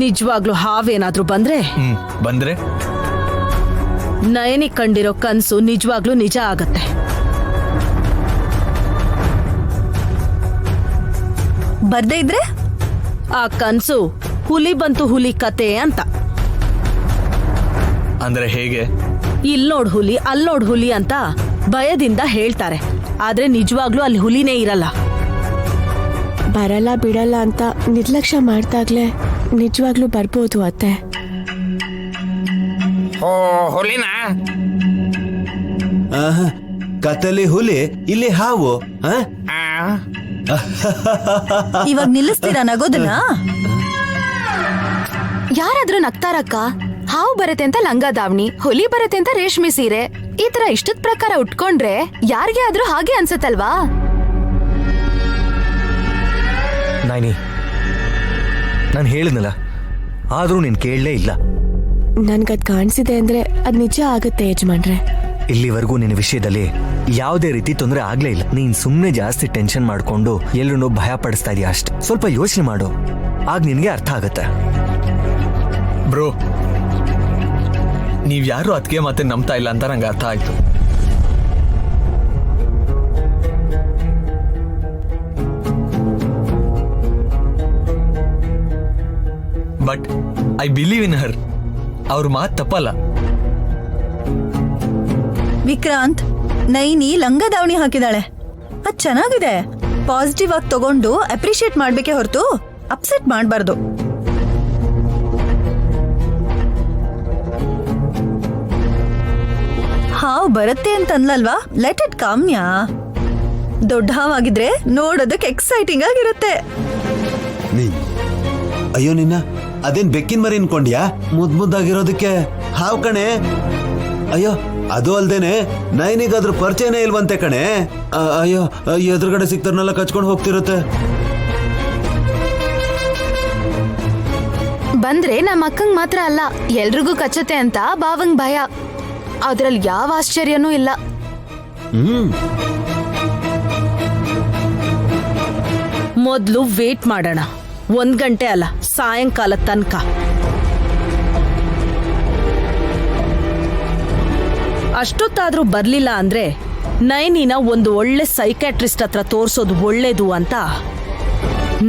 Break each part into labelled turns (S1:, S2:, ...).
S1: ನಿಜವಾಗ್ಲೂ ಹಾವೇನಾದ್ರೂ ಬಂದ್ರೆ
S2: ಬಂದ್ರೆ
S1: ನಯನಿ ಕಂಡಿರೋ ಕನ್ಸು ನಿಜವಾಗ್ಲೂ ನಿಜ ಆಗತ್ತೆ.
S3: ಬರ್ದೇ ಇದ್ರೆ
S1: ಆ ಕನ್ಸು ಹುಲಿ ಬಂತು ಹುಲಿ ಕತೆ ಅಂತ.
S2: ಅಂದ್ರೆ ಹೇಗೆ?
S1: ಇಲ್ನೋಡ್ ಹುಲಿ ಅಲ್ನೋಡ್ ಹುಲಿ ಅಂತ ಭಯದಿಂದ ಹೇಳ್ತಾರೆ, ಆದ್ರೆ ನಿಜವಾಗ್ಲೂ ಅಲ್ಲಿ ಹುಲಿನೇ ಇರಲ್ಲ.
S3: ಬರಲ್ಲ ಬಿಡಲ್ಲ ಅಂತ ನಿರ್ಲಕ್ಷ್ಯ ಮಾಡ್ದಾಗ್ಲೇ ನಿಜವಾಗ್ಲೂ ಬರ್ಬೋದು ಅತ್ತೆ.
S4: ಓ ಹುಲಿನಾ?
S5: ಕತ್ತಲಿ ಹುಲಿ, ಇಲ್ಲಿ ಹಾವು.
S3: ಇವಾಗ ನಿಲ್ಲಿಸ್ತೀರಾ ನಗೋದನ್ನ?
S6: ಯಾರಾದ್ರೂ ನಗ್ತಾರಕ್ಕ? ಹಾವು ಬರತ್ತೆ ಅಂತ ಲಂಗ ದಾವಣಿ, ಹುಲಿ ಬರತ್ತೆ ಅಂತ ರೇಷ್ಮೆ ಸೀರೆ, ಈ ತರ ಇಷ್ಟದ ಪ್ರಕಾರ ಉಟ್ಕೊಂಡ್ರೆ ಯಾರಿಗೆ ಆದ್ರೂ ಹಾಗೆ ಅನ್ಸತ್ತಲ್ವಾ?
S2: ನಾನಿ, ನಾನು ಹೇಳಿದ್ನಲ್ಲ, ಆದ್ರೂ ನೀನ್ ಕೇಳಲೇ ಇಲ್ಲ.
S3: ನನ್ಗದ್ ಕಾಣಿಸಿದೆ ಅಂದ್ರೆ ಅದ್ ನಿಜ ಆಗುತ್ತೆ ಯಜಮಾನ್ರೆ.
S2: ಇಲ್ಲಿವರೆಗೂ ನಿನ್ನ ವಿಷಯದಲ್ಲಿ ಯಾವುದೇ ರೀತಿ ತೊಂದರೆ ಆಗ್ಲೇ ಇಲ್ಲ. ನೀನ್ ಸುಮ್ನೆ ಜಾಸ್ತಿ ಟೆನ್ಷನ್ ಮಾಡ್ಕೊಂಡು ಎಲ್ಲರೂ ಭಯ ಪಡಿಸ್ತಾ ಇದೀಯ ಅಷ್ಟೆ. ಸ್ವಲ್ಪ ಯೋಚನೆ ಮಾಡು, ಆಗ ನಿನ್ಗೆ ಅರ್ಥ ಆಗತ್ತೆ. ಬ್ರೋ, ನೀವ್ ಯಾರು ಅದಕ್ಕೆ ಮತ್ತೆ ನಂಬ್ತಾ ಇಲ್ಲ ಅಂತ ನಂಗೆ ಅರ್ಥ ಆಯ್ತು. ಬಟ್ ಐ ಬಿಲೀವ್ ಇನ್ ಹರ್. ಅವ್ರ ಮಾತು ತಪ್ಪಲ್ಲ.
S3: ವಿಕ್ರಾಂತ್, ನೈನಿ ಲಂಗ ದಾವಣಿ ಹಾಕಿದಾಳೆ, ಅದ್ ಚೆನ್ನಾಗಿದೆ. ಪಾಸಿಟಿವ್ ಆಗಿ ತಗೊಂಡು ಅಪ್ರಿಶಿಯೇಟ್ ಮಾಡ್ಬೇಕೆ ಹೊರತು ಅಪ್ಸೆಟ್ ಮಾಡಬಾರ್ದು. ಹಾವು ಬರುತ್ತೆ ಅಂತ ಅನ್ಲಲ್ವಾ, ಲೆಟ್ ಇಟ್ ಕಾಮ್ಯಾ. ದೊಡ್ಡ ಹಾವಾಗಿದ್ರೆ ನೋಡೋದಕ್ಕೆ ಎಕ್ಸೈಟಿಂಗ್ ಆಗಿರುತ್ತೆ.
S5: ಅಯ್ಯೋ ನಿನ್ನ, ಅದೇನ್ ಬೆಕ್ಕಿನ ಮರಿ ಅನ್ಕೊಂಡ್ಯಾ? ಮುದ್ದಾಗಿರೋದಕ್ಕೆ ಹಾವು ಕಣೆ. ಅಯ್ಯೋ, ಅದು ಅಲ್ದೇನೆ ನೈನಿಗಾದ್ರೂ ಪರಿಚಯನೇ ಇಲ್ವಂತೆ ಕಣೆ. ಅಯ್ಯೋ, ಎದುರುಗಡೆ ಸಿಕ್ತಾರನೆಲ್ಲ ಕಚ್ಕೊಂಡು ಹೋಗ್ತಿರುತ್ತೆ.
S6: ಬಂದ್ರೆ ನಮ್ಮ ಅಕ್ಕಂಗ್ ಮಾತ್ರ ಅಲ್ಲ, ಎಲ್ರಿಗೂ ಕಚ್ಚತ್ತೆ ಅಂತ ಬಾವಂಗ್ ಭಯ. ಅದ್ರಲ್ಲಿ ಯಾವ ಆಶ್ಚರ್ಯನೂ ಇಲ್ಲ.
S1: ಮೊದ್ಲು ವೇಟ್ ಮಾಡೋಣ, 1 ಗಂಟೆ ಅಲ್ಲ, ಸಾಯಂಕಾಲ ತನಕ. ಅಷ್ಟೊತ್ತಾದ್ರೂ ಬರ್ಲಿಲ್ಲ ಅಂದ್ರೆ ನೈನಿನ ಒಂದು ಒಳ್ಳೆ ಸೈಕ್ಯಾಟ್ರಿಸ್ಟ್ ಹತ್ರ ತೋರ್ಸೋದು ಒಳ್ಳೇದು ಅಂತ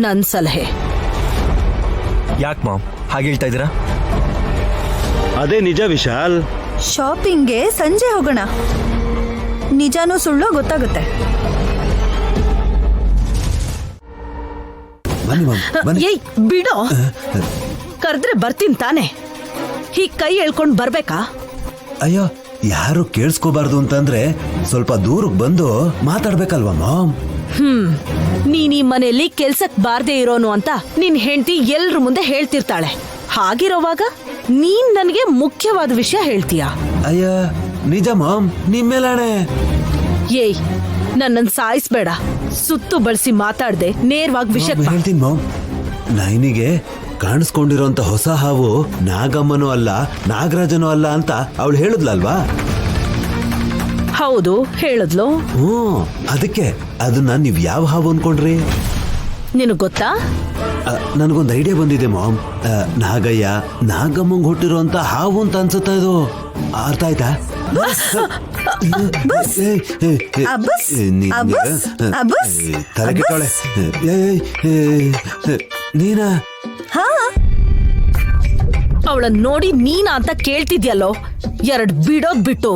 S1: ನನ್ ಸಲಹೆ.
S2: ಯಾಕೆ ಮಾಮ್ ಹಾಗೆ ಹೇಳ್ತಾ ಇದ್ದೀರಾ?
S5: ಅದೇ ನಿಜ ವಿಶಾಲ್.
S3: ಶಾಪಿಂಗ್ಗೆ ಸಂಜೆ ಹೋಗೋಣ, ನಿಜಾನೂ ಸುಳ್ಳೋ ಗೊತ್ತಾಗುತ್ತೆ.
S1: ಏಯ್ ಬಿಡೋ, ಕರೆದ್ರೆ ಬರ್ತೀನಿ ತಾನೆ, ಹೀಗ್ ಕೈ ಎಳ್ಕೊಂಡ್ ಬರ್ಬೇಕಾ?
S5: ಅಯ್ಯೋ, ಯಾರು ಕೇಳಿಸ್ಕೋಬಾರ್ದು ಅಂತಂದ್ರೆ ಸ್ವಲ್ಪ ದೂರಕ್ಕೆ ಬಂದು ಮಾತಾಡ್ಬೇಕಲ್ವಾ ಮಾಮ್?
S1: ನೀನ್ ಈ ಮನೆಯಲ್ಲಿ ಕೆಲ್ಸಕ್ ಬಾರ್ದೇ ಇರೋನು ಅಂತ ನಿನ್ ಹೆಂಡತಿ ಎಲ್ರ ಮುಂದೆ ಹೇಳ್ತಿರ್ತಾಳೆ. ಹಾಗಿರೋವಾಗ ನೀನ್ ನನಗೆ ಮುಖ್ಯವಾದ ವಿಷಯ ಹೇಳ್ತೀಯ?
S5: ಅಯ್ಯ ನಿಜ ಮಾಮ್, ನಿಮ್ಮೇಲಾಣೆ.
S1: ಏಯ್, ನನ್ನನ್ ಸಾಯಿಸ್ಬೇಡ. ಸುತ್ತು ಬಳಸಿ ಮಾತಾಡ್ದೆ ನೇರವಾಗಿ ವಿಷಯ
S5: ಹೇಳ್ತೀನಿ ಮಾಮ್. ನೈನಿಗೆ ಕಾಣಿಸ್ಕೊಂಡಿರೋಂತ ಹೊಸ ಹಾವು ನಾಗಮ್ಮನೂ ಅಲ್ಲ ನಾಗರಾಜನೂ ಅಲ್ಲ ಅಂತ ಅವಳು ಹೇಳಿದ್ಲಲ್ವಾ?
S1: ಹೌದು, ಹೇಳಿದ್ಲು.
S5: ಅದಕ್ಕೆ ಅದನ್ನ ನೀವ್ ಯಾವ ಹಾವು ಅನ್ಕೊಂಡ್ರಿ?
S1: ನಿನಗ್ ಗೊತ್ತಾ?
S5: ನನ್ಗೊಂದು ಐಡಿಯಾ ಬಂದಿದೆ ಮಾಮ್. ನಾಗಯ್ಯ ನಾಗಮ್ಮಂಗ್ ಹುಟ್ಟಿರೋಂತ ಹಾವು ಅಂತ ಅನ್ಸುತ್ತಾ ಇದು. ಅರ್ಥ ಆಯ್ತಾ? ತಲೆ ಕೆಟ್ಟವಳೆ ನೀನಾ?
S1: ಅವಳನ್ನ ನೋಡಿ ನೀನಾ ಅಂತ ಕೇಳ್ತಿದ್ಯಲ್ಲೋ, 2 ಬಿಡೋದ್ ಬಿಟ್ಟು.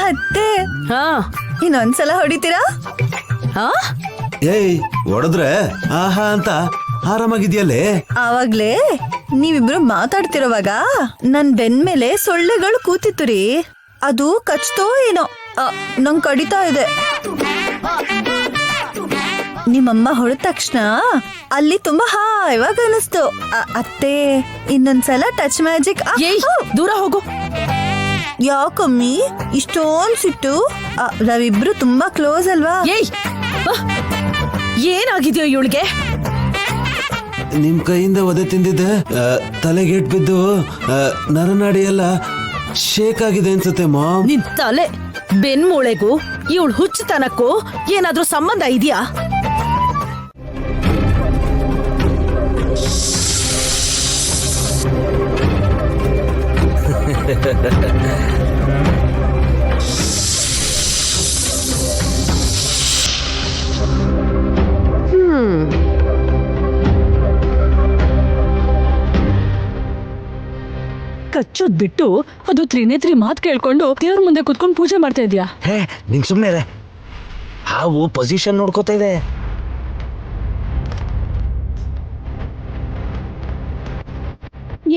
S3: ಅತ್ತೆ,
S1: ಹಾ,
S3: ಇನ್ನೊಂದ್ಸಲ ಹೊಡಿತೀರಾ?
S5: ಏಯ್, ಹೊಡೆದ್ರೆ ಆಹಾ ಅಂತ ಆರಾಮಾಗಿದ್ಯಲ್ಲೇ.
S3: ಆವಾಗ್ಲೇ ನೀವಿಬ್ರು ಮಾತಾಡ್ತಿರೋವಾಗ ನನ್ ಬೆನ್ ಮೇಲೆ ಸೊಳ್ಳೆಗಳು ಕೂತಿತ್ತು ರೀ. ಅದು ಕಚ್ತೋ ಏನೋ, ನಂಗ್ ಕಡಿತಾ ಇದೆ. ನಿಮ್ಮಮ್ಮ ಹೊಡೆದ ತಕ್ಷಣ ಅಲ್ಲಿ ತುಂಬಾ ಹಾಯವಾಗ ಅನಿಸ್ತು. ಅತ್ತೆ, ಇನ್ನೊಂದ್ಸಲ ಟಚ್ ಮ್ಯಾಜಿಕ್.
S1: ದೂರ ಹೋಗು.
S3: ಯಾಕಮ್ಮಿ ಇಷ್ಟೊಂದ್ ಸಿಟ್ಟು? ನಾವಿಬ್ರು ತುಂಬಾ ಕ್ಲೋಸ್ ಅಲ್ವಾ?
S1: ಏಯ್, ಏನಾಗಿದ್ಯೋ ಇವಳಿಗೆ?
S5: ನಿಮ್ ಕೈಯಿಂದ ಒದೆ ತಿಂದಿದ್ದೆ ತಲೆಗೇಟ್ ಬಿದ್ದು ನರನಾಡಿ ಎಲ್ಲ ಶೇಕ್ ಆಗಿದೆ ಅನ್ಸುತ್ತೆ ಮಾಮ್.
S1: ನಿನ್ ತಲೆ ಬೆನ್ಮೂಳೆಗೂ ಇವಳು ಹುಚ್ಚುತನಕ್ಕೂ ಏನಾದ್ರೂ ಸಂಬಂಧ ಇದೆಯಾ?
S4: ಕಚ್ಚೋದ್ ಬಿಟ್ಟು ಅದು ತ್ರಿನೇತ್ರಿ ಮಾತು ಕೇಳ್ಕೊಂಡು ದೇವ್ರ ಮುಂದೆ ಕುತ್ಕೊಂಡು ಪೂಜೆ ಮಾಡ್ತಾ ಇದ್ಯಾ?
S7: ಹೇ ನಿಂಗೆ ಸುಮ್ಮನೆ ರೇ, ಹಾವು ಪೊಸಿಷನ್ ನೋಡ್ಕೋತಾ ಇದೆ.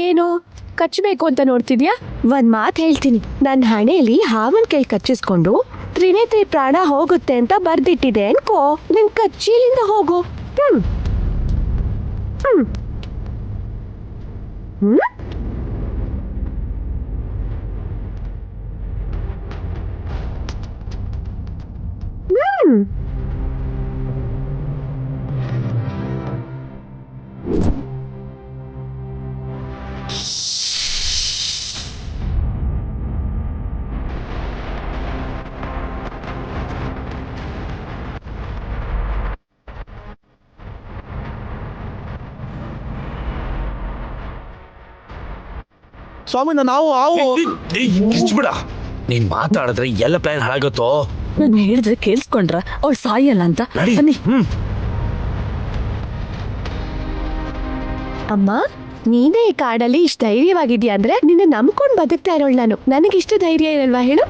S8: ಏನೋ ಕಚ್ಚಬೇಕು ಅಂತ ನೋಡ್ತಿದ್ಯಾ? ಒಂದ್ ಮಾತು ಹೇಳ್ತೀನಿ, ನನ್ನ ಹಣೆಯಲ್ಲಿ ಹಾವನ್ ಕೈ ಕಚ್ಚಿಸ್ಕೊಂಡು ತ್ರಿನೇತ್ರಿ ಪ್ರಾಣ ಹೋಗುತ್ತೆ ಅಂತ ಬರ್ದಿಟ್ಟಿದೆ ಅನ್ಕೋ, ನಿನ್ ಕಚ್ಚಿಲಿಂದ ಹೋಗು. ಹ್ಮ್ ಹ್ಮ್ ಹ್ಮ್ ಹ್ಮ್
S7: ಸ್ವಾಮಿ ನಾವು ಹಾವು ಬಿಡ. ನೀನ್ ಮಾತಾಡಿದ್ರೆ ಎಲ್ಲ ಪ್ಲಾನ್ ಹಾಳಾಗುತ್ತೋ.
S4: ನಾನು ಹೇಳಿದ್ರೆ ಕೇಳಿಸ್ಕೊಂಡ್ರ ಅವಳು ಸಾಯಲ್ಲ ಅಂತ.
S7: ನಡಿ.
S4: ಬನ್ನಿ.
S8: ಅಮ್ಮ, ನೀನೇ ಈ ಕಾಡಲ್ಲಿ ಇಷ್ಟು ಧೈರ್ಯವಾಗಿದ್ಯಾ ಅಂದ್ರೆ ನಿನ್ನ ನಂಬ್ಕೊಂಡ್ ಬದುಕ್ತಾ ಇರೋಳು ನಾನು. ನನಗಿಷ್ಟು ಧೈರ್ಯ ಇರಲ್ವಾ ಹೇಳು?